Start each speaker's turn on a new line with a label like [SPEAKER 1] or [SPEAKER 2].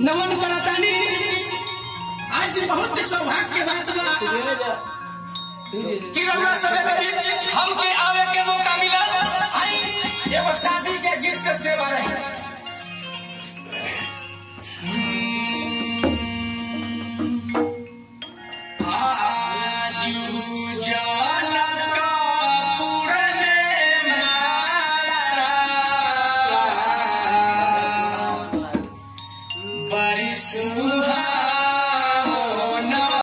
[SPEAKER 1] नमन करतानी। आज बहुत सौभाग्य के बात बा कि रउआ सब हमके आवे के मौका मिला। एगो शादी के गीत से सेवा रही।